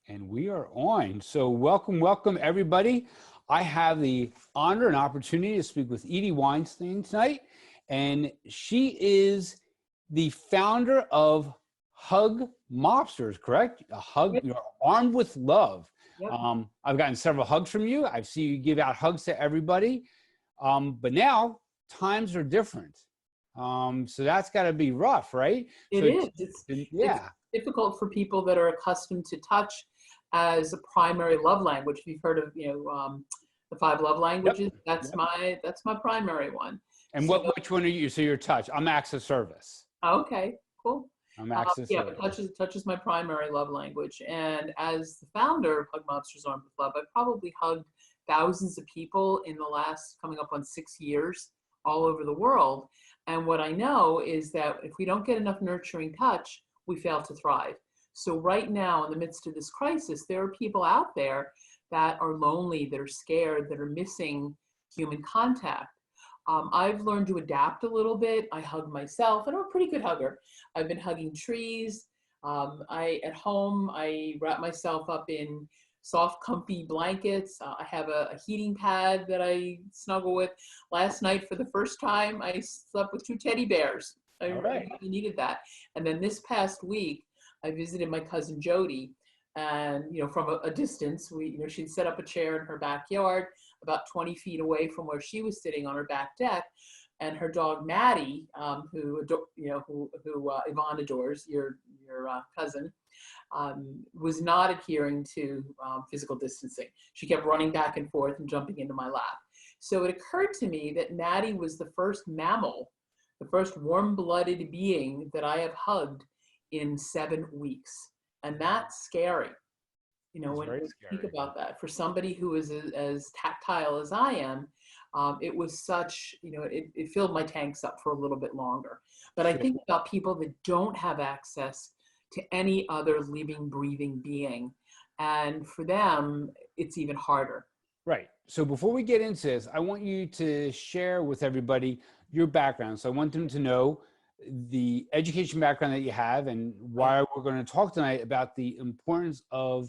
And we are on. So welcome everybody. I have the honor and opportunity to speak with Edie Weinstein tonight. And she is the founder of Hug Mobsters, correct? A hug, Yep. you're armed with love. Yep. I've gotten several hugs from you. I've seen you give out hugs to everybody. But now times are different. So that's got to be rough, right? It is. It's Yeah. difficult for people that are accustomed to touch as a primary love language. If you've heard of, the 5 love languages, Yep. that's my primary one. And So, which one are you? So you're touch. I'm acts of service. okay, cool. I'm acts of Yeah, service. but touch is my primary love language. And as the founder of Hug Mobsters Armed with Love, I've probably hugged thousands of people in the last coming up on 6 years all over the world. And what I know is that if we don't get enough nurturing touch, we fail to thrive. So right now, in the midst of this crisis, there are people out there that are lonely, that are scared, that are missing human contact. I've learned to adapt a little bit. I hug myself, and I'm a pretty good hugger. I've been hugging trees. At home, I wrap myself up in soft, comfy blankets. I have a heating pad that I snuggle with. Last night, for the first time, I slept with 2 teddy bears. I really needed that. And then this past week, I visited my cousin Jody, and from a distance, she'd set up a chair in her backyard, about 20 feet away from where she was sitting on her back deck, and her dog Maddie, who Yvonne adores, your cousin, was not adhering to physical distancing. She kept running back and forth and jumping into my lap. So it occurred to me that Maddie was the first mammal, the first warm-blooded being that I have hugged in 7 weeks. And that's scary. When you think about that, for somebody who is as tactile as I am, it was such, it filled my tanks up for a little bit longer. But I think about people that don't have access to any other living, breathing being. And for them, it's even harder. Right. So before we get into this, I want you to share with everybody your background. So I want them to know the education background that you have and why we're going to talk tonight about the importance of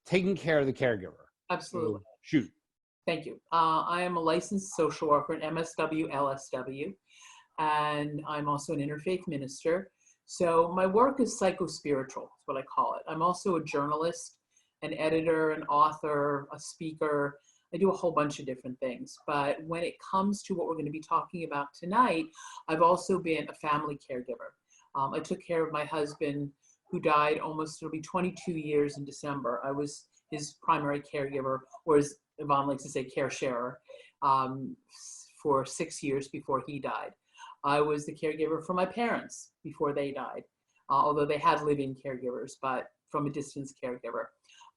taking care of the caregiver. Absolutely. So, shoot. Thank you. I am a licensed social worker, an MSW, LSW, and I'm also an interfaith minister. So my work is psychospiritual, is what I call it. I'm also a journalist, an editor, an author, a speaker. I do a whole bunch of different things. But when it comes to what we're going to be talking about tonight, I've also been a family caregiver. I took care of my husband, who died it'll be 22 years in December. I was his primary caregiver, or as Yvonne likes to say, care sharer, for 6 years before he died. I was the caregiver for my parents before they died, although they had living caregivers, but from a distance caregiver.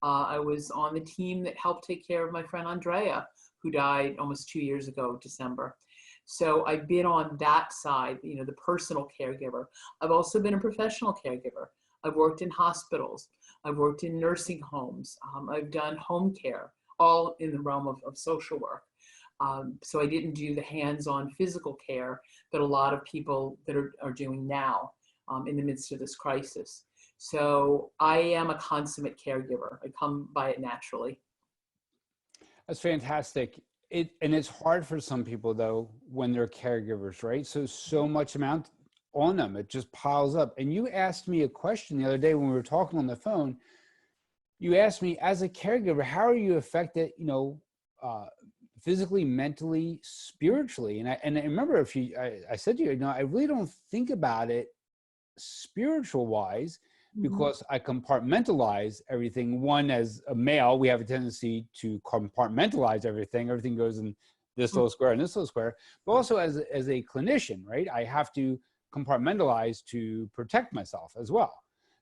I was on the team that helped take care of my friend Andrea, who died almost 2 years ago, December. So I've been on that side, the personal caregiver. I've also been a professional caregiver. I've worked in hospitals. I've worked in nursing homes. I've done home care, all in the realm of social work. So I didn't do the hands-on physical care that a lot of people that are doing now in the midst of this crisis. So I am a consummate caregiver. I come by it naturally. That's fantastic. And it's hard for some people, though, when they're caregivers, right? So much amount on them, it just piles up. And you asked me a question the other day when we were talking on the phone. You asked me, as a caregiver, how are you affected, physically, mentally, spiritually? And I remember I said to you, I really don't think about it spiritual wise, because I compartmentalize everything. One, as a male, we have a tendency to compartmentalize everything. Everything goes in this little square and this little square. But also as a clinician, right? I have to compartmentalize to protect myself as well.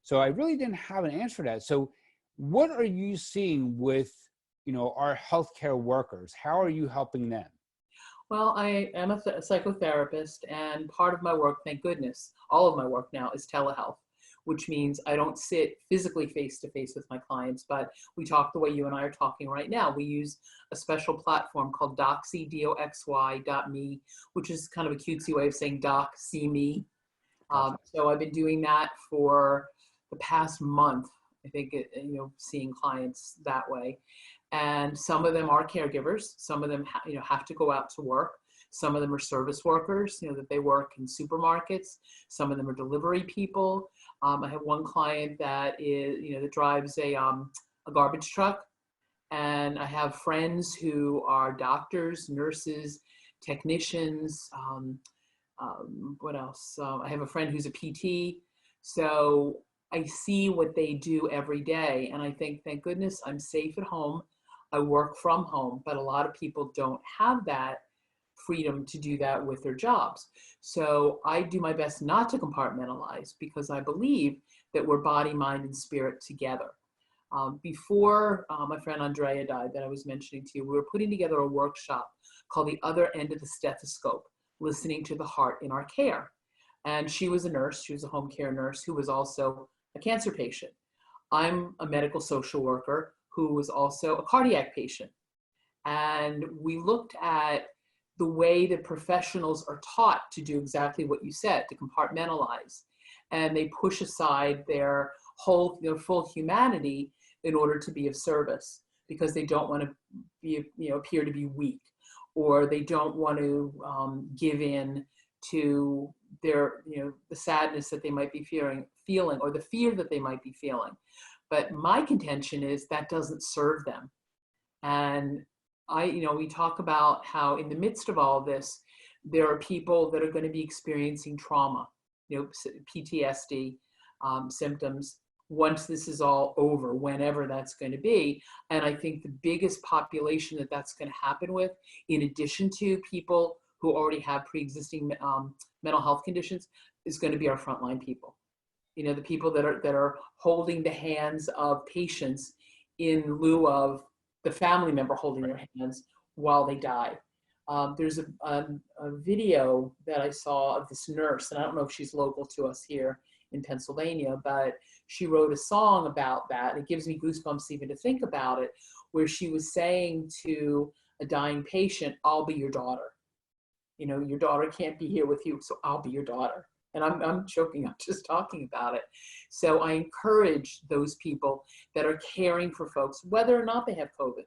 So I really didn't have an answer for that. So what are you seeing with, our healthcare workers? How are you helping them? Well, I am a psychotherapist, and part of my work, thank goodness, all of my work now is telehealth, which means I don't sit physically face-to-face with my clients, but we talk the way you and I are talking right now. We use a special platform called Doxy, DOXY.me, which is kind of a cutesy way of saying doc, see me. So I've been doing that for the past month, I think, seeing clients that way. And some of them are caregivers. Some of them, have to go out to work. Some of them are service workers, that they work in supermarkets. Some of them are delivery people. I have one client that that drives a garbage truck. And I have friends who are doctors, nurses, technicians. What else? I have a friend who's a PT. So I see what they do every day. And I think, thank goodness I'm safe at home. I work from home, but a lot of people don't have that freedom to do that with their jobs. So I do my best not to compartmentalize, because I believe that we're body, mind, and spirit together. Before my friend Andrea died, that I was mentioning to you, we were putting together a workshop called The Other End of the Stethoscope, Listening to the Heart in Our Care. And she was a nurse. She was a home care nurse who was also a cancer patient. I'm a medical social worker who was also a cardiac patient. And we looked at the way that professionals are taught to do exactly what you said, to compartmentalize. And they push aside their full humanity in order to be of service, because they don't want to be, appear to be weak, or they don't want to give in to their, the sadness that they might be feeling, or the fear that they might be feeling. But my contention is that doesn't serve them. And we talk about how in the midst of all this, there are people that are going to be experiencing trauma, PTSD symptoms, once this is all over, whenever that's going to be. And I think the biggest population that's going to happen with, in addition to people who already have pre-existing mental health conditions, is going to be our frontline people. The people that are holding the hands of patients in lieu of the family member holding their hands while they die. There's a video that I saw of this nurse, and I don't know if she's local to us here in Pennsylvania, but she wrote a song about that. And it gives me goosebumps even to think about it, where she was saying to a dying patient, "I'll be your daughter. Your daughter can't be here with you, so I'll be your daughter." And I'm choking up just talking about it. So I encourage those people that are caring for folks, whether or not they have COVID,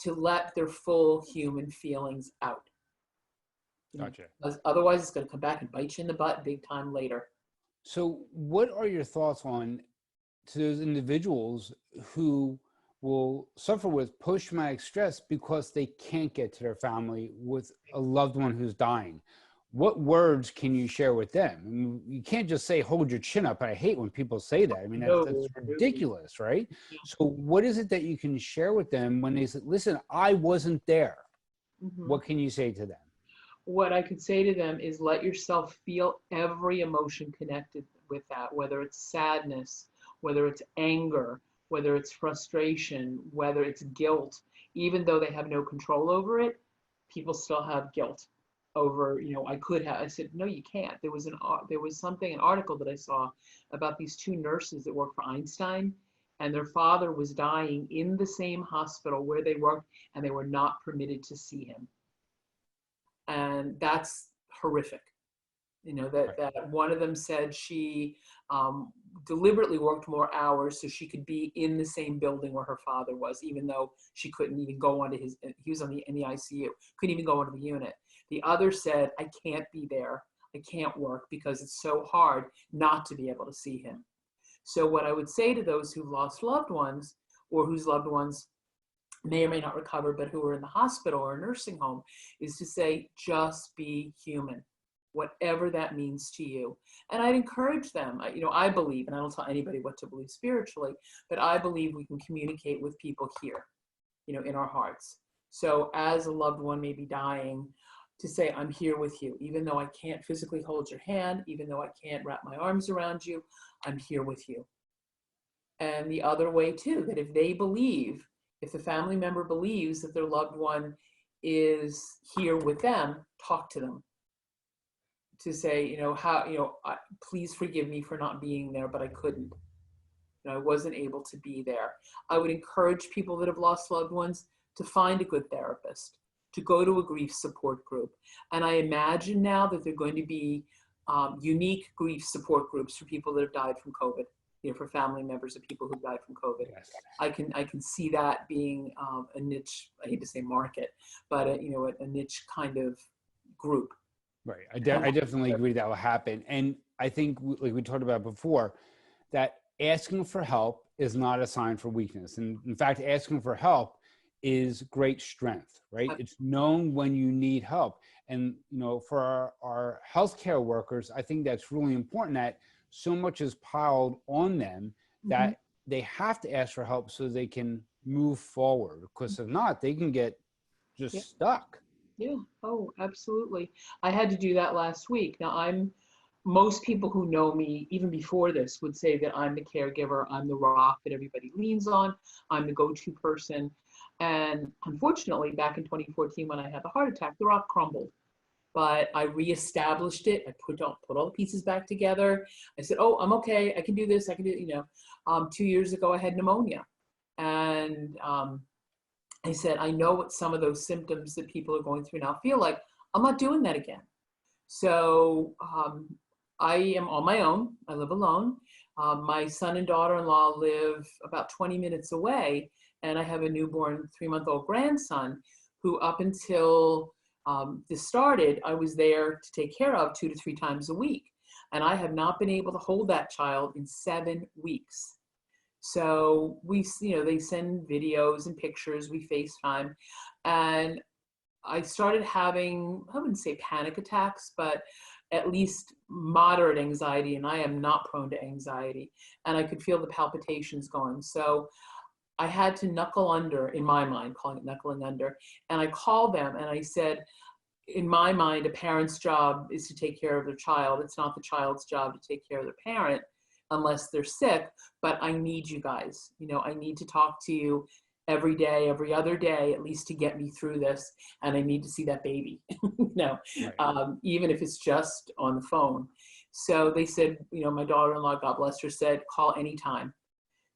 to let their full human feelings out. Gotcha. Because otherwise it's going to come back and bite you in the butt big time later. So what are your thoughts on to those individuals who will suffer with post-traumatic stress because they can't get to their family with a loved one who's dying? What words can you share with them? I mean, you can't just say, hold your chin up. I hate when people say that. I mean, that's ridiculous, right? Yeah. So what is it that you can share with them when they say, listen, I wasn't there? Mm-hmm. What can you say to them? What I could say to them is, let yourself feel every emotion connected with that, whether it's sadness, whether it's anger, whether it's frustration, whether it's guilt. Even though they have no control over it, people still have guilt over, I said, no, you can't. There was an article that I saw about these two nurses that worked for Einstein, and their father was dying in the same hospital where they worked, and they were not permitted to see him. And that's horrific. That one of them said she deliberately worked more hours so she could be in the same building where her father was, even though she couldn't even go onto he was in the ICU, couldn't even go onto the unit. The other said, I can't be there. I can't work because it's so hard not to be able to see him. So what I would say to those who've lost loved ones, or whose loved ones may or may not recover, but who are in the hospital or a nursing home, is to say, just be human, whatever that means to you. And I'd encourage them, I believe, and I don't tell anybody what to believe spiritually, but I believe we can communicate with people here, in our hearts. So as a loved one may be dying, to say, I'm here with you, even though I can't physically hold your hand, even though I can't wrap my arms around you, I'm here with you. And the other way too, that if the family member believes that their loved one is here with them, talk to them. To say, please forgive me for not being there, but I couldn't. I wasn't able to be there. I would encourage people that have lost loved ones to find a good therapist, to go to a grief support group. And I imagine now that there are going to be unique grief support groups for people that have died from COVID. for family members of people who died from COVID. Yes. I can see that being a niche. I hate to say market, but a niche kind of group. Right. I definitely agree that will happen. And I think, like we talked about before, that asking for help is not a sign for weakness. And in fact, asking for help is great strength, right? It's knowing when you need help. And, for our healthcare workers, I think that's really important, that so much is piled on them that they have to ask for help so they can move forward. Because if not, they can get just stuck. Yeah. Oh, absolutely. I had to do that last week. Now, most people who know me, even before this, would say that I'm the caregiver. I'm the rock that everybody leans on. I'm the go-to person. And unfortunately, back in 2014, when I had the heart attack, the rock crumbled. But I reestablished it. I put all the pieces back together. I said, "Oh, I'm okay. I can do this. I can do." 2 years ago, I had pneumonia, and I said, I know what some of those symptoms that people are going through now feel like. I'm not doing that again. So I am on my own. I live alone. My son and daughter-in-law live about 20 minutes away, and I have a newborn 3-month-old grandson who, up until this started, I was there to take care of 2 to 3 times a week. And I have not been able to hold that child in 7 weeks. So they send videos and pictures, we FaceTime, and I started having, I wouldn't say panic attacks, but at least moderate anxiety, and I am not prone to anxiety, and I could feel the palpitations going. So I had to knuckle under, in my mind, calling it knuckling under, and I called them and I said, in my mind, a parent's job is to take care of their child. It's not the child's job to take care of their parent unless they're sick, but I need you guys. I need to talk to you every day, every other day, at least to get me through this. And I need to see that baby, even if it's just on the phone. So they said, my daughter-in-law, God bless her, said, call anytime.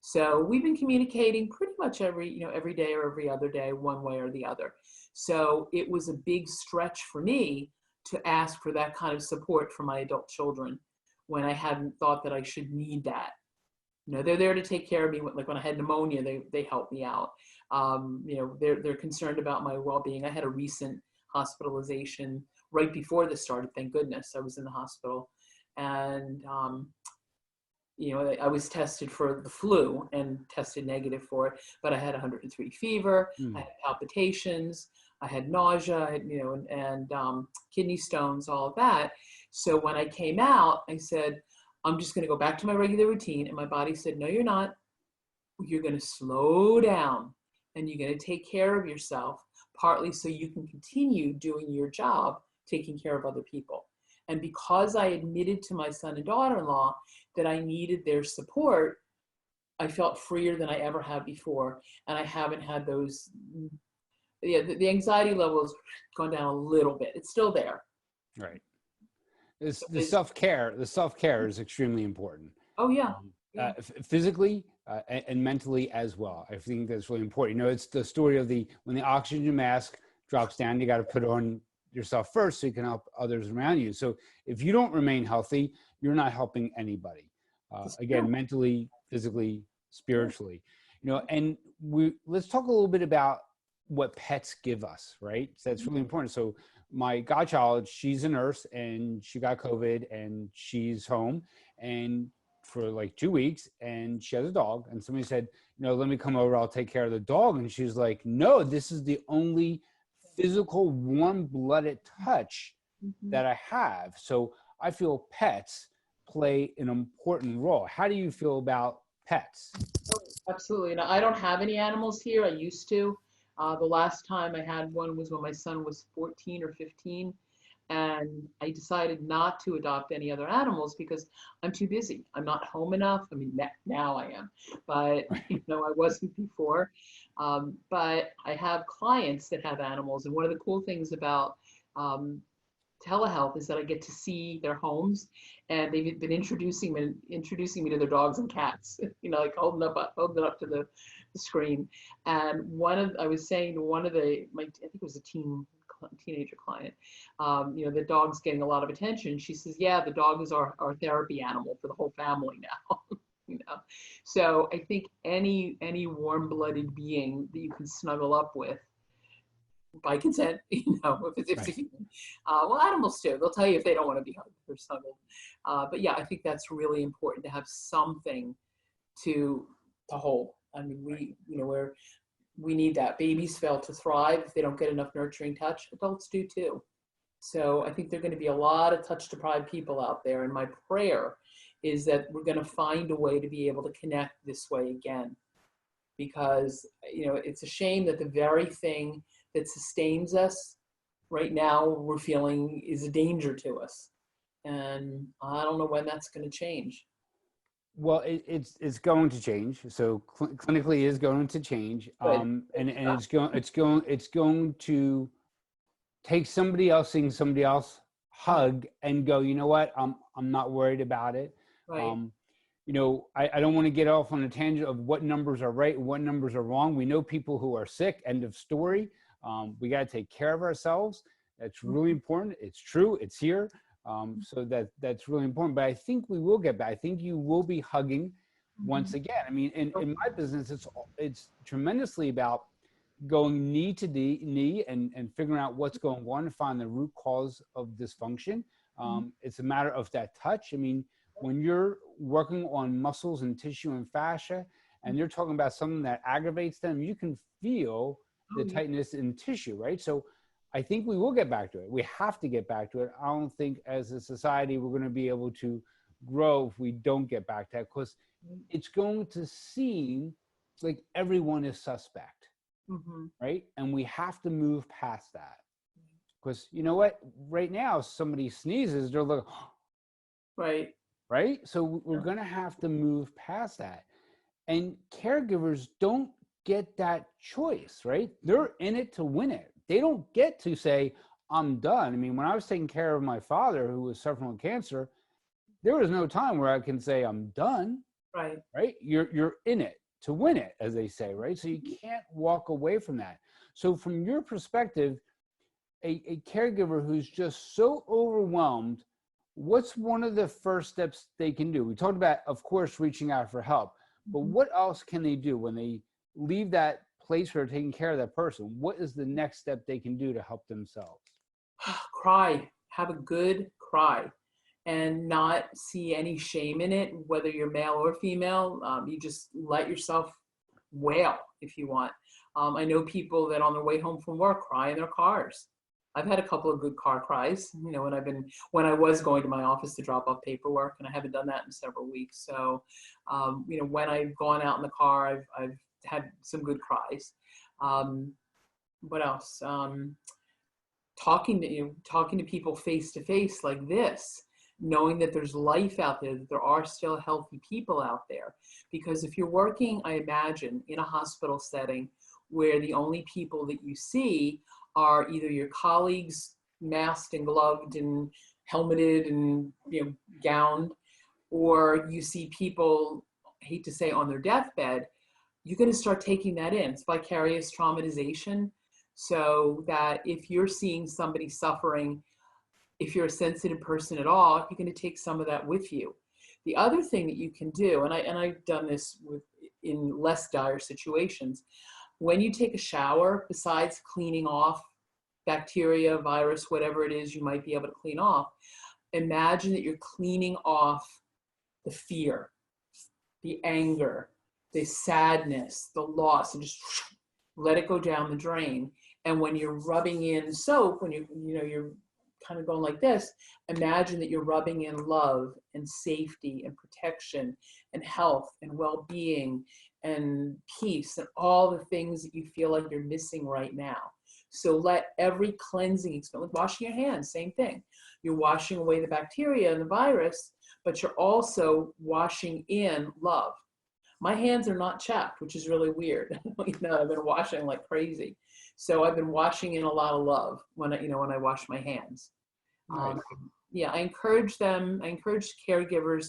So we've been communicating pretty much every day or every other day, one way or the other. So it was a big stretch for me to ask for that kind of support for my adult children when I hadn't thought that I should need that. They're there to take care of me. Like when I had pneumonia, they helped me out. They're concerned about my well-being. I had a recent hospitalization right before this started. Thank goodness I was in the hospital. And, I was tested for the flu and tested negative for it, but I had 103 fever. I had palpitations. I had nausea, and kidney stones, all of that. So when I came out, I said, I'm just going to go back to my regular routine. And my body said, no, you're not. You're going to slow down and you're going to take care of yourself, partly so you can continue doing your job, taking care of other people. And because I admitted to my son and daughter-in-law that I needed their support, I felt freer than I ever have before. And I haven't had those, the anxiety level has gone down a little bit. It's still there. Right. The self-care is extremely important. Oh, yeah. Physically and mentally as well. I think that's really important. It's the story of when the oxygen mask drops down, you got to put it on yourself first so you can help others around you. So if you don't remain healthy, you're not helping anybody. Again, mentally, physically, spiritually. And let's talk a little bit about what pets give us, right? So that's really important. So my godchild, she's a nurse and she got COVID and she's home and for like 2 weeks, and she has a dog, and somebody said, let me come over, I'll take care of the dog. And she's like, no, this is the only physical warm-blooded touch that I have. So I feel pets play an important role. How do you feel about pets? Absolutely. And I don't have any animals here. I used to. The last time I had one was when my son was 14 or 15. And I decided not to adopt any other animals because I'm too busy. I'm not home enough. I mean, now I am, but I wasn't before. But I have clients that have animals. And one of the cool things about telehealth is that I get to see their homes, and they've been introducing me to their dogs and cats, like holding it up to the screen. And I was saying to one of I think it was a teenager client, the dog's getting a lot of attention. She says, yeah, the dog is our therapy animal for the whole family now. you know. So I think any warm-blooded being that you can snuggle up with by consent, if it's a Right. human. Well, animals too. They'll tell you if they don't want to be hugged or snuggled. But yeah, I think that's really important to have something to hold. I mean, we need that. Babies fail to thrive if they don't get enough nurturing touch. Adults do too. So I think there are going to be a lot of touch deprived people out there. And my prayer is that we're going to find a way to be able to connect this way again. Because, it's a shame that the very thing that sustains us right now, we're feeling is a danger to us. And I don't know when that's going to change. Well, it's going to change. So clinically is going to change, But and it's going to take somebody else seeing somebody else hug and go, you know what, I'm not worried about it. right. I don't want to get off on a tangent of what numbers are right and what numbers are wrong. We know people who are sick, end of story. We got to take care of ourselves. That's really important. It's true. It's here. So that's really important. But I think we will get back. I think you will be hugging once again. I mean, in my business, it's tremendously about going knee to knee and figuring out what's going on and find the root cause of dysfunction. It's a matter of that touch. I mean, when you're working on muscles and tissue and fascia, and you're talking about something that aggravates them, you can feel the Yeah. tightness in tissue, right? So I think we will get back to it. We have to get back to it. I don't think as a society we're going to be able to grow if we don't get back to that, because it's going to seem like everyone is suspect, right? And we have to move past that. Because you know what? Right now, somebody sneezes, they're like, Right. right? So we're going to have to move past that. And caregivers don't get that choice, right? They're in it to win it. They don't get to say, I'm done. I mean, when I was taking care of my father who was suffering with cancer, there was no time where I can say I'm done, Right. right? You're in it to win it, as they say, right? So you can't walk away from that. So from your perspective, a caregiver who's just so overwhelmed, what's one of the first steps they can do? We talked about, of course, reaching out for help, but what else can they do when they leave that place where they're taking care of that person? What is the next step they can do to help themselves? Cry. Have a good cry. And not see any shame in it, whether you're male or female. You just let yourself wail if you want. I know people that on their way home from work cry in their cars. I've had a couple of good car cries, when I was going to my office to drop off paperwork, and I haven't done that in several weeks. So, when I've gone out in the car, I've had some good cries. What else? Talking to people face to face like this, knowing that there's life out there, that there are still healthy people out there. Because if you're working, I imagine, in a hospital setting where the only people that you see are either your colleagues masked and gloved and helmeted and gowned, or you see people, I hate to say, on their deathbed, you're going to start taking that in. It's vicarious traumatization. So that if you're seeing somebody suffering, if you're a sensitive person at all, you're going to take some of that with you. The other thing that you can do, and I've done this in less dire situations, when you take a shower, besides cleaning off bacteria, virus, whatever it is you might be able to clean off, imagine that you're cleaning off the fear, the anger, the sadness, the loss, and just let it go down the drain. And when you're rubbing in soap, when you're kind of going like this, imagine that you're rubbing in love and safety and protection and health and well-being and peace and all the things that you feel like you're missing right now. So let every cleansing experience, like washing your hands, same thing. You're washing away the bacteria and the virus, but you're also washing in love. My hands are not chapped, which is really weird. I've been washing like crazy. So I've been washing in a lot of love when I wash my hands. Nice. I encourage caregivers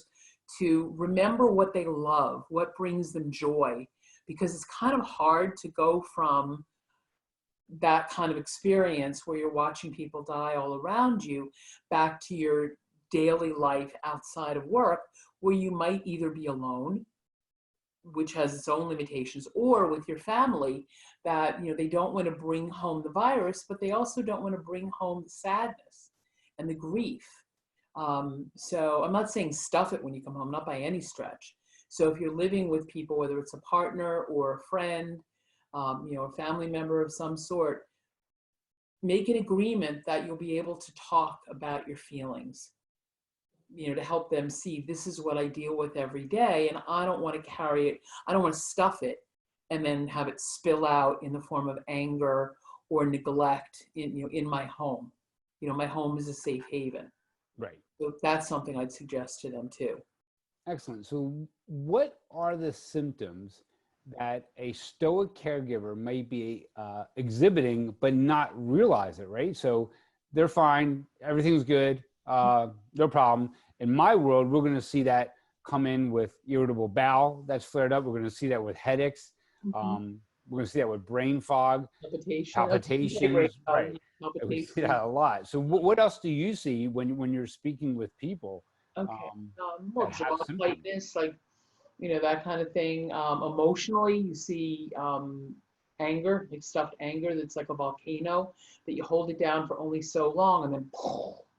to remember what they love, what brings them joy, because it's kind of hard to go from that kind of experience where you're watching people die all around you back to your daily life outside of work, where you might either be alone which has its own limitations, or with your family that, they don't want to bring home the virus, but they also don't want to bring home the sadness and the grief. So I'm not saying stuff it when you come home, not by any stretch. So if you're living with people, whether it's a partner or a friend, a family member of some sort, make an agreement that you'll be able to talk about your feelings, to help them see this is what I deal with every day, and I don't want to carry it. I don't want to stuff it and then have it spill out in the form of anger or neglect in my home. My home is a safe haven. Right. So that's something I'd suggest to them too. Excellent. So what are the symptoms that a stoic caregiver may be exhibiting but not realize it, right? So they're fine, everything's good, no problem. In my world, we're going to see that come in with irritable bowel that's flared up. We're going to see that with headaches. We're going to see that with brain fog, palpitations, right? We see that a lot. So what else do you see when you're speaking with people Okay. that Jaw have symptoms? tightness, like, that kind of thing. Emotionally, you see anger, like stuffed anger that's like a volcano that you hold it down for only so long and then,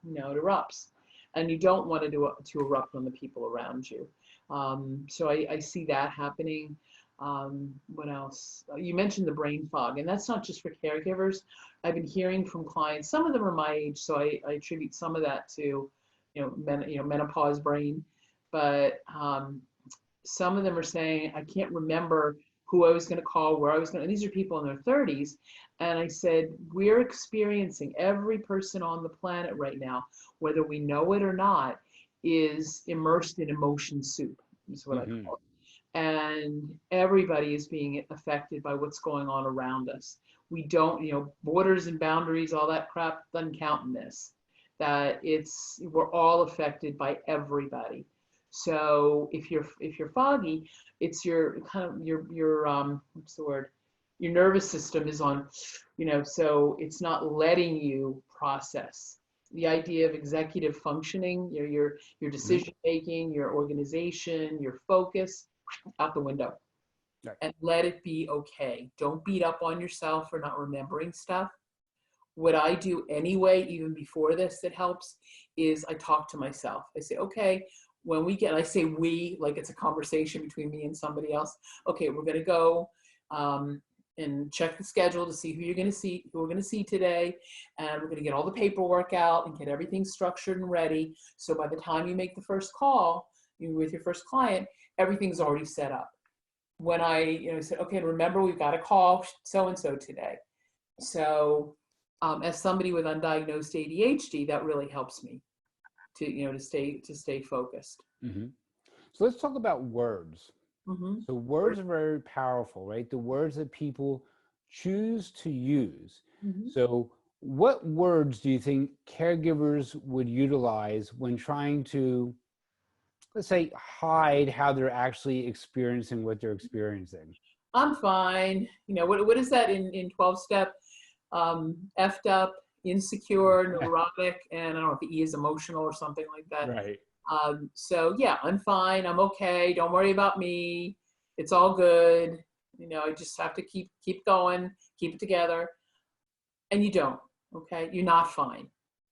it erupts. And you don't want to erupt on the people around you. So I see that happening. What else? You mentioned the brain fog, and that's not just for caregivers. I've been hearing from clients, some of them are my age, so I attribute some of that to, menopause brain. But some of them are saying, I can't remember who I was going to call, where I was going to, and these are people in their 30s. And I said, we're experiencing, every person on the planet right now, whether we know it or not, is immersed in emotion soup, is what I call it. And everybody is being affected by what's going on around us. We don't, borders and boundaries, all that crap doesn't count in this. That we're all affected by everybody. So if you're foggy, it's your kind of your what's the word? Your nervous system is on, so it's not letting you process. The idea of executive functioning, your decision making, your organization, your focus, out the window. Right. And let it be okay. Don't beat up on yourself for not remembering stuff. What I do anyway, even before this, that helps, is I talk to myself. I say, okay, I say we, like it's a conversation between me and somebody else. Okay, we're going to go and check the schedule to see who we're going to see today. And we're going to get all the paperwork out and get everything structured and ready. So by the time you make the first call with your first client, everything's already set up. When I said, okay, remember we've got to call so-and-so today. So as somebody with undiagnosed ADHD, that really helps me to stay focused. So let's talk about words. So words are very powerful, right? The words that people choose to use. So what words do you think caregivers would utilize when trying to, let's say, hide how they're actually experiencing what they're experiencing? I'm fine. What is that in 12-step? Effed up, insecure, neurotic, and I don't know if the E is emotional or something like that. Right. So yeah, I'm fine. I'm okay. Don't worry about me. It's all good. I just have to keep going, keep it together. And you don't, okay? You're not fine.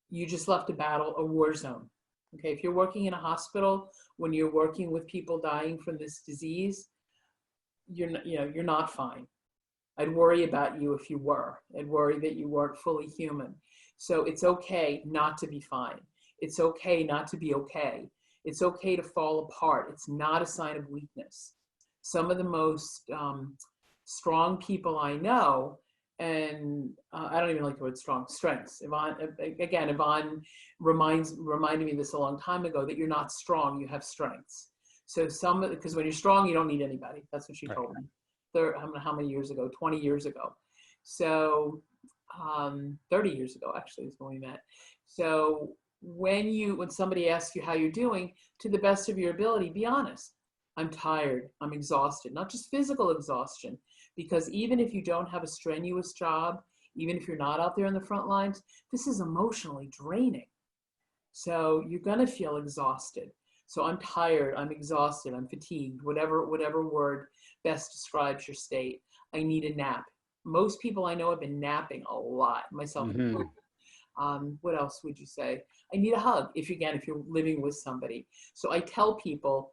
You just left a war zone. Okay, if you're working in a hospital, when you're working with people dying from this disease, you're not fine. I'd worry about you if you were. I'd worry that you weren't fully human. So it's okay not to be fine. It's okay not to be okay. It's okay to fall apart. It's not a sign of weakness. Some of the most strong people I know, and I don't even like the word strong, strengths. Yvonne reminded me this a long time ago, that you're not strong, you have strengths. So because when you're strong, you don't need anybody. That's what she told me. How many years ago? 20 years ago. So 30 years ago, actually, is when we met. So when somebody asks you how you're doing, to the best of your ability, be honest. I'm tired. I'm exhausted. Not just physical exhaustion, because even if you don't have a strenuous job, even if you're not out there in the front lines, this is emotionally draining. So you're going to feel exhausted. So I'm tired, I'm exhausted, I'm fatigued, whatever word best describes your state. I need a nap. Most people I know have been napping a lot, myself Mm-hmm. included. What else would you say? I need a hug if you're living with somebody. So I tell people,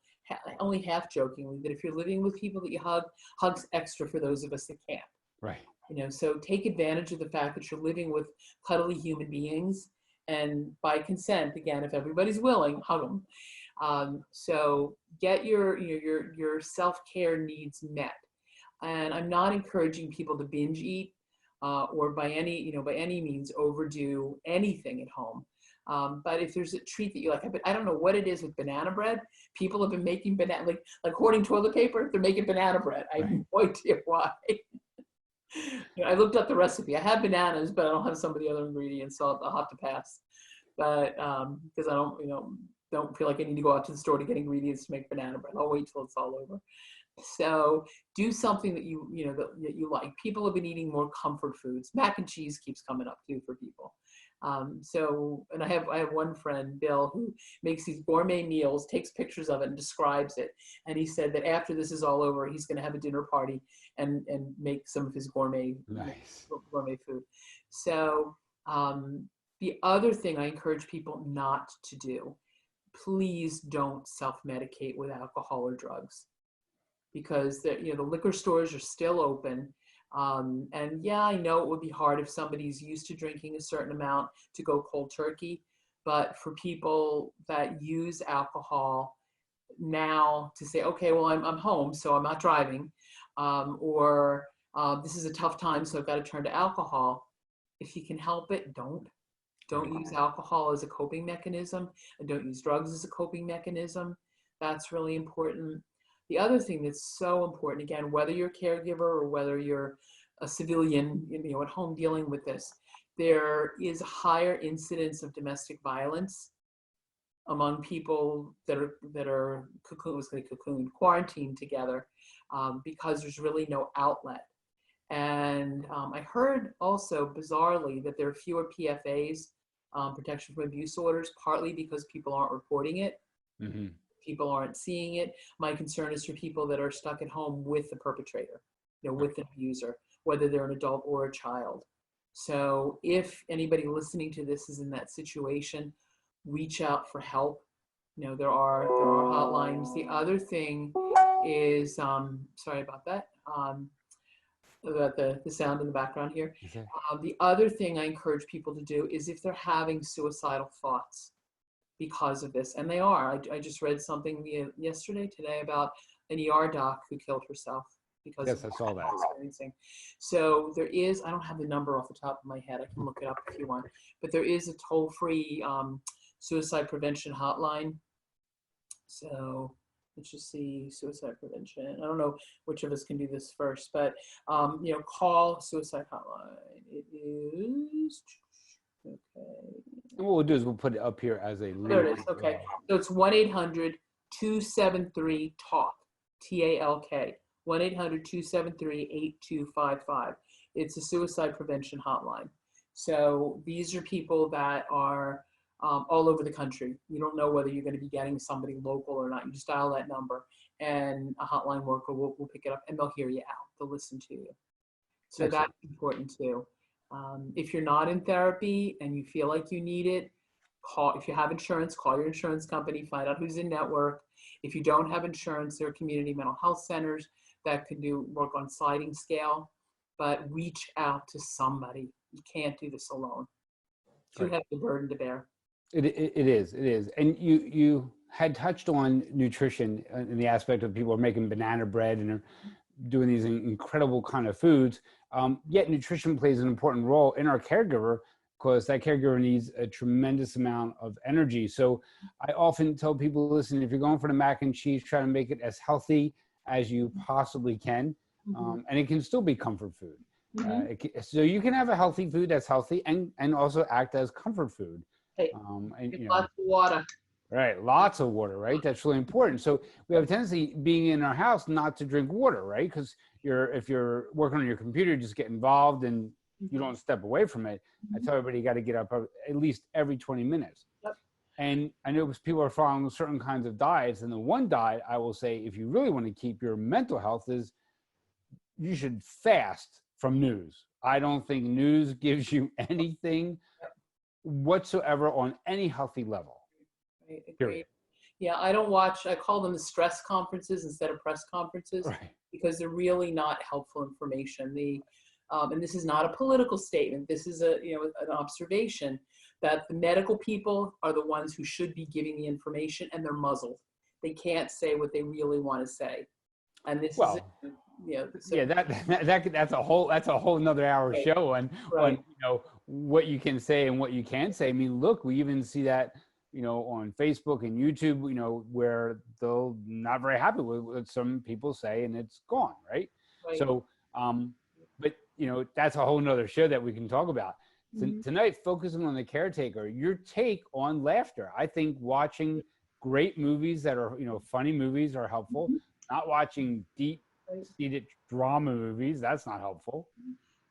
only half jokingly, that if you're living with people that you hug, hugs extra for those of us that can't. Right. So take advantage of the fact that you're living with cuddly human beings, and by consent, again, if everybody's willing, hug them. So get your self-care needs met. And I'm not encouraging people to binge eat or by any means overdo anything at home. But if there's a treat that you like, I don't know what it is with banana bread. People have been making banana, like hoarding toilet paper. They're making banana bread. I have no idea why. I looked up the recipe. I have bananas, but I don't have some of the other ingredients, so I'll have to pass. But because I don't feel like I need to go out to the store to get ingredients to make banana bread. I'll wait till it's all over. So do something that that you like. People have been eating more comfort foods. Mac and cheese keeps coming up too for people. And I have one friend, Bill, who makes these gourmet meals, takes pictures of it and describes it. And he said that after this is all over, he's going to have a dinner party and make some of his gourmet food. So the other thing I encourage people not to do, please don't self-medicate with alcohol or drugs, because the liquor stores are still open. And yeah, I know it would be hard if somebody's used to drinking a certain amount to go cold turkey, but for people that use alcohol now to say, okay, well, I'm home, so I'm not driving, or this is a tough time, so I've got to turn to alcohol. If you can help it, don't use alcohol as a coping mechanism, and don't use drugs as a coping mechanism. That's really important. The other thing that's so important, again, whether you're a caregiver or whether you're a civilian, at home dealing with this, there is a higher incidence of domestic violence among people that are quarantined together, because there's really no outlet. And I heard also, bizarrely, that there are fewer PFAs, protection from abuse orders, partly because people aren't reporting it. Mm-hmm. People aren't seeing it. My concern is for people that are stuck at home with the perpetrator, with the abuser, whether they're an adult or a child. So if anybody listening to this is in that situation, reach out for help. There are hotlines. The other thing is, sorry about that, about the sound in the background here. Okay. The other thing I encourage people to do is if they're having suicidal thoughts because of this, and they are. I just read something today about an ER doc who killed herself because yes, I saw that. Experiencing. So there is, I don't have the number off the top of my head. I can look it up if you want, but there is a toll-free suicide prevention hotline. So let's just see, suicide prevention. I don't know which of us can do this first, but call suicide hotline. It is. Okay. And what we'll do is we'll put it up here as a link. There it is. Okay. So it's 1-800-273-TALK, TALK, 1-800-273-8255. It's a suicide prevention hotline. So these are people that are all over the country. You don't know whether you're going to be getting somebody local or not. You just dial that number, and a hotline worker will pick it up, and they'll hear you out. They'll listen to you. So Excellent. That's important too. If you're not in therapy and you feel like you need it, call. If you have insurance, call your insurance company, find out who's in network. If you don't have insurance, there are community mental health centers that can do work on sliding scale, but reach out to somebody. You can't do this alone. You have the burden to bear. It is. And you had touched on nutrition in the aspect of people are making banana bread and are doing these incredible kind of foods. Yet nutrition plays an important role in our caregiver, because that caregiver needs a tremendous amount of energy. So I often tell people, listen, if you're going for the mac and cheese, try to make it as healthy as you possibly can. And it can still be comfort food. So you can have a healthy food that's healthy and also act as comfort food. Hey, lots of water. Right, lots of water, right? That's really important. So we have a tendency, being in our house, not to drink water, right? Because if you're working on your computer, you just get involved and you don't step away from it. I tell everybody you got to get up at least every 20 minutes. Yep. And I know people are following certain kinds of diets. And the one diet I will say, if you really want to keep your mental health, is you should fast from news. I don't think news gives you anything whatsoever on any healthy level. I agree. Period. Yeah, I don't watch, I call them the stress conferences instead of press conferences, Right. because they're really not helpful information. And this is not a political statement. This is an observation that the medical people are the ones who should be giving the information, and they're muzzled. They can't say what they really want to say. And this is, so, yeah, that's a whole another hour right, show on right. what you can say and what you can't say. I mean, look, we even see that on Facebook and YouTube, where they're not very happy with what some people say, and it's gone, right? Right. So, but that's a whole nother show that we can talk about. Mm-hmm. Tonight, focusing on the caretaker, your take on laughter. I think watching great movies that are funny movies are helpful. Mm-hmm. Not watching deep-seated drama movies, that's not helpful.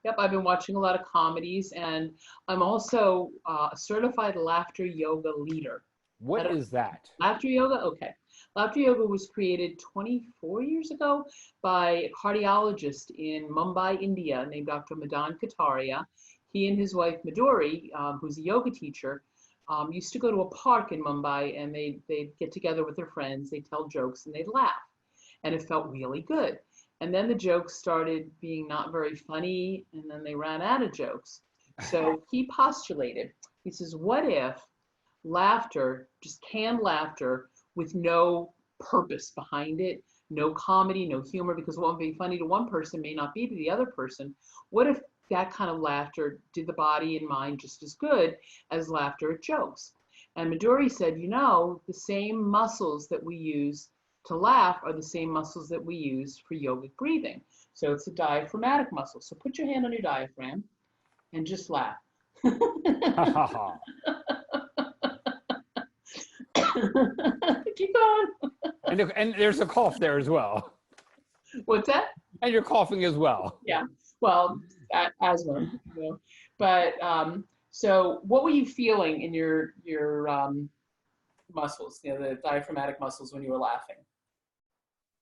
Yep, I've been watching a lot of comedies, and I'm also a certified laughter yoga leader. What is that? Laughter yoga? Okay. Laughter yoga was created 24 years ago by a cardiologist in Mumbai, India, named Dr. Madan Kataria. He and his wife, Madhuri, who's a yoga teacher, used to go to a park in Mumbai, and they'd get together with their friends, they'd tell jokes, and they'd laugh. And it felt really good. And then the jokes started being not very funny, and then they ran out of jokes. So he postulated, he says, what if laughter, just canned laughter with no purpose behind it, no comedy, no humor, because what would be funny to one person may not be to the other person. What if that kind of laughter did the body and mind just as good as laughter at jokes? And Madhuri said, the same muscles that we use to laugh are the same muscles that we use for yogic breathing. So it's a diaphragmatic muscle. So put your hand on your diaphragm and just laugh. Keep going. And there's a cough there as well. What's that? And you're coughing as well. Yeah. Well, asthma. But so what were you feeling in your muscles, the diaphragmatic muscles when you were laughing?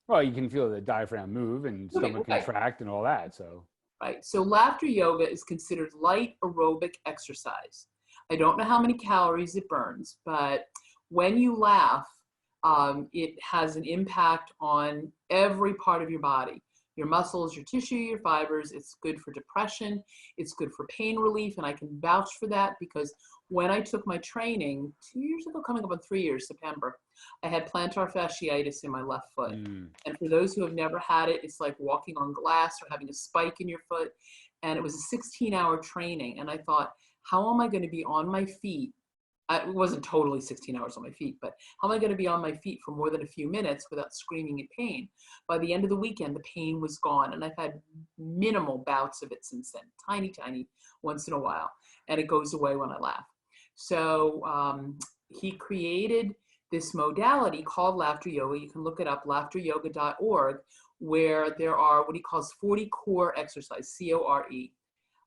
Well, you can feel the diaphragm move and stomach contract and all that. So. Right. So laughter yoga is considered light aerobic exercise. I don't know how many calories it burns, but when you laugh, it has an impact on every part of your body. Your muscles, your tissue, your fibers. It's good for depression. It's good for pain relief. And I can vouch for that because when I took my training 2 years ago, coming up on 3 years, September, I had plantar fasciitis in my left foot. And for those who have never had it, it's like walking on glass or having a spike in your foot. And it was a 16-hour training. And I thought, how am I going to be on my feet? It wasn't totally 16 hours on my feet, but how am I going to be on my feet for more than a few minutes without screaming in pain? By the end of the weekend, the pain was gone, and I've had minimal bouts of it since then, tiny once in a while, and it goes away when I laugh. So he created this modality called laughter yoga. You can look it up, laughteryoga.org, where there are what he calls 40 core exercises, C-O-R-E,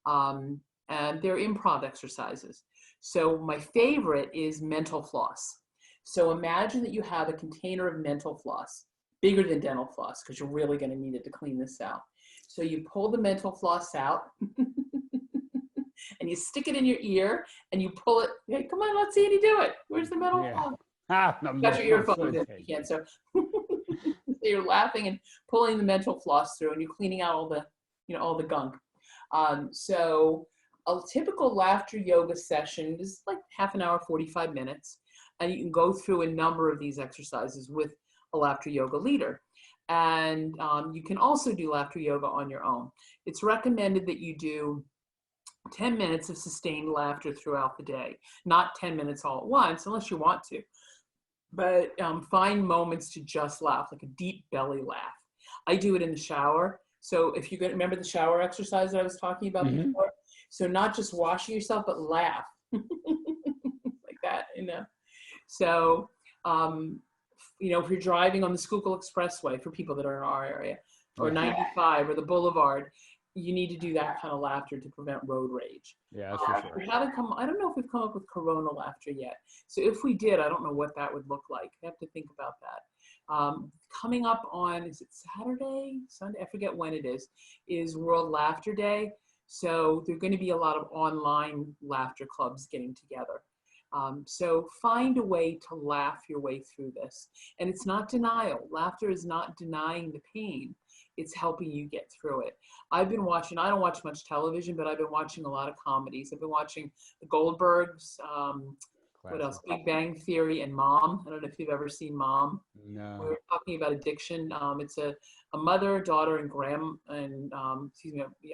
and they're improv exercises. So my favorite is mental floss. So imagine that you have a container of mental floss, bigger than dental floss, because you're really going to need it to clean this out. So you pull the mental floss out and you stick it in your ear and you pull it. Hey, come on, let's see Edie do it. Where's the mental floss? Got your earphones in. You can't. So you're laughing and pulling the mental floss through, and you're cleaning out all the gunk. So a typical laughter yoga session is like half an hour, 45 minutes. And you can go through a number of these exercises with a laughter yoga leader. And you can also do laughter yoga on your own. It's recommended that you do 10 minutes of sustained laughter throughout the day, not 10 minutes all at once, unless you want to. But find moments to just laugh, like a deep belly laugh. I do it in the shower. So if you remember the shower exercise that I was talking about before, so not just washing yourself, but laugh like that, So, if you're driving on the Schuylkill Expressway, for people that are in our area, or 95 or the Boulevard, you need to do that kind of laughter to prevent road rage. Yeah, that's for sure. We haven't come, I don't know if we've come up with Corona laughter yet. So if we did, I don't know what that would look like. I have to think about that. Coming up on, is it Saturday, Sunday? I forget when it is World Laughter Day. So there are going to be a lot of online laughter clubs getting together. So find a way to laugh your way through this. And it's not denial. Laughter is not denying the pain. It's helping you get through it. I've been watching, I don't watch much television, but I've been watching a lot of comedies. I've been watching The Goldbergs, what else? Big Bang Theory and Mom. I don't know if you've ever seen Mom. No. We're talking about addiction. It's a mother, daughter, and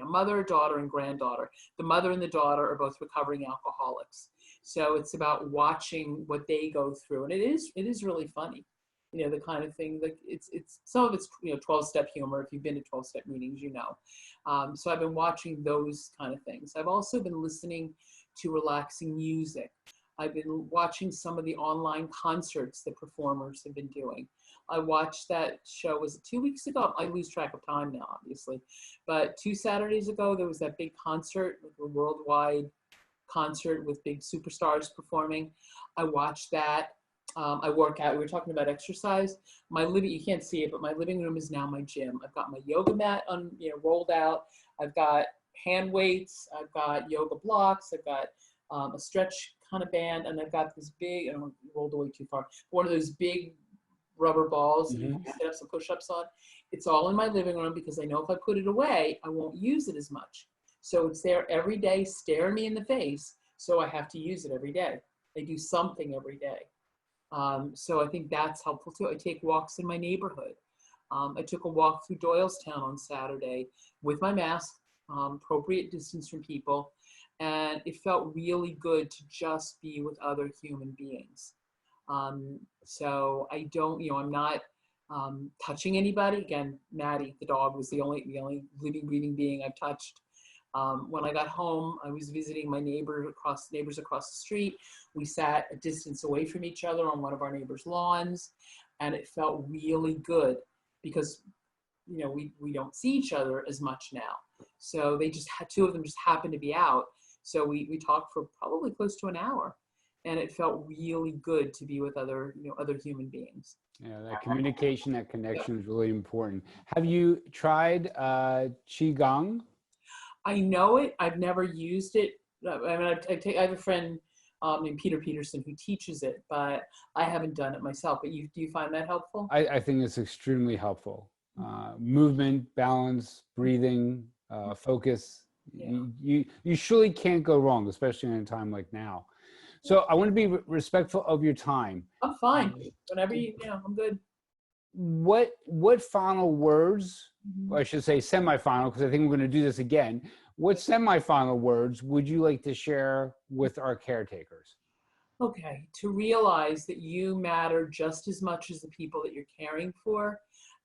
mother, daughter, and granddaughter. The mother and the daughter are both recovering alcoholics. So it's about watching what they go through, and it is really funny. You know, the kind of thing, like it's some of it's 12-step humor. If you've been to 12-step meetings, you know. So I've been watching those kind of things. I've also been listening to relaxing music. I've been watching some of the online concerts that performers have been doing. I watched that show, was it 2 weeks ago? I lose track of time now, obviously. But 2 Saturdays ago, there was that big concert, like a worldwide concert with big superstars performing. I watched that. I work out. We were talking about exercise. My living, you can't see it, but my living room is now my gym. I've got my yoga mat rolled out. I've got hand weights. I've got yoga blocks. I've got a stretch kind of band, and I've got this big, I don't know, rolled away too far, one of those big rubber balls that you can set up some push-ups on. It's all in my living room because I know if I put it away, I won't use it as much. So it's there every day, staring me in the face. So I have to use it every day. I do something every day. So I think that's helpful too. I take walks in my neighborhood. I took a walk through Doylestown on Saturday with my mask, appropriate distance from people. And it felt really good to just be with other human beings. So I don't, I'm not touching anybody. Again, Maddie, the dog, was the only living, breathing being I've touched. When I got home, I was visiting my neighbors across the street. We sat a distance away from each other on one of our neighbors' lawns, and it felt really good because, we don't see each other as much now. So they just had, two of them just happened to be out. So we talked for probably close to an hour, and it felt really good to be with other human beings. Yeah, that communication, that connection is really important. Have you tried Qigong? I know it. I've never used it. I mean, I have a friend named Peter Peterson who teaches it, but I haven't done it myself. But do you find that helpful? I think it's extremely helpful. Movement, balance, breathing, focus. Yeah. You surely can't go wrong, especially in a time like now. So I want to be respectful of your time. I'm fine. Whenever I'm good. What final words, or I should say semi-final, because I think we're going to do this again. What semi-final words would you like to share with our caretakers? Okay, to realize that you matter just as much as the people that you're caring for,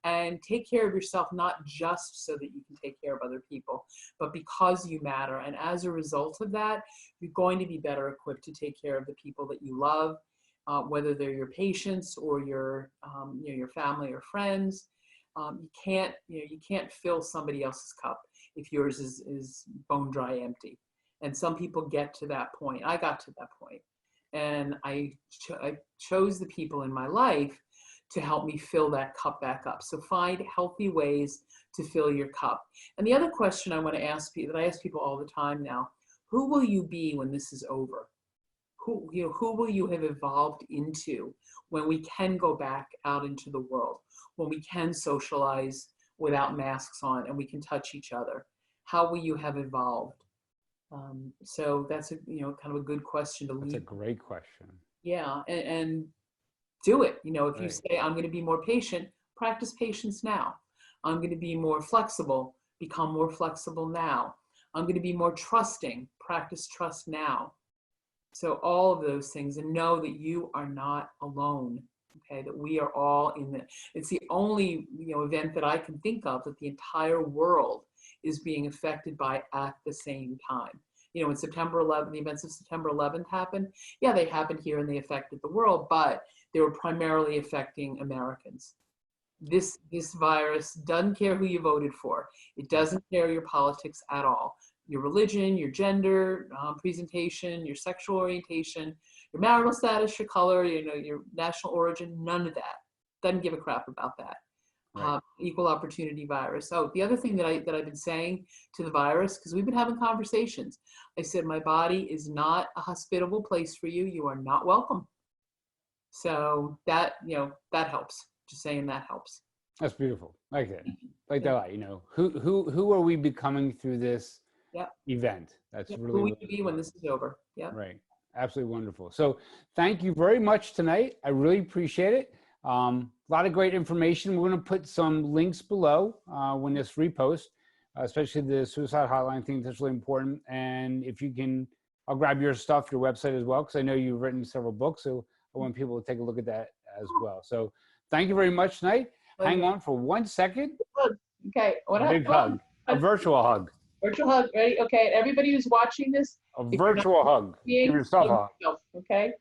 and take care of yourself, not just so that you can take care of other people, but because you matter. And as a result of that, you're going to be better equipped to take care of the people that you love, whether they're your patients or your family or friends. You can't fill somebody else's cup if yours is bone dry empty. And some people get to that point. I got to that point, and I chose the people in my life to help me fill that cup back up. So find healthy ways to fill your cup. And the other question I want to ask people, that I ask people all the time now, who will you be when this is over? Who will you have evolved into when we can go back out into the world, when we can socialize without masks on and we can touch each other? How will you have evolved? So that's kind of a good question to leave. That's a great question. Yeah, and do it. If right. You say, I'm going to be more patient, practice patience now. I'm going to be more flexible, become more flexible now. I'm going to be more trusting, practice trust now. So all of those things, and know that you are not alone. Okay, that we are all in it. It's the only event that I can think of that the entire world is being affected by at the same time. When September 11th, the events of September 11th happened, yeah, they happened here and they affected the world, but they were primarily affecting Americans. this virus doesn't care who you voted for. It doesn't care your politics at all. Your religion, your gender, presentation, your sexual orientation, your marital status, your color, your national origin, none of that. Doesn't give a crap about that. Right. Equal opportunity virus. So the other thing that I've been saying to the virus, because we've been having conversations, I said, my body is not a hospitable place for you. You are not welcome. So that, that helps. Just saying that helps. That's beautiful. Like it. Like that. Who are we becoming through this event? That's really who will you be when this is over? Yeah. Right. Absolutely wonderful. So thank you very much tonight. I really appreciate it. A lot of great information. We're going to put some links below when this repost, especially the suicide hotline thing. That's really important. And if you can, I'll grab your stuff, your website as well, because I know you've written several books. So I want people to take a look at that as well. So thank you very much tonight. Hang on for 1 second. Okay. A big hug. A virtual hug. Virtual hug. Ready? Okay. Everybody who's watching this. A virtual hug. Give yourself a hug. Okay.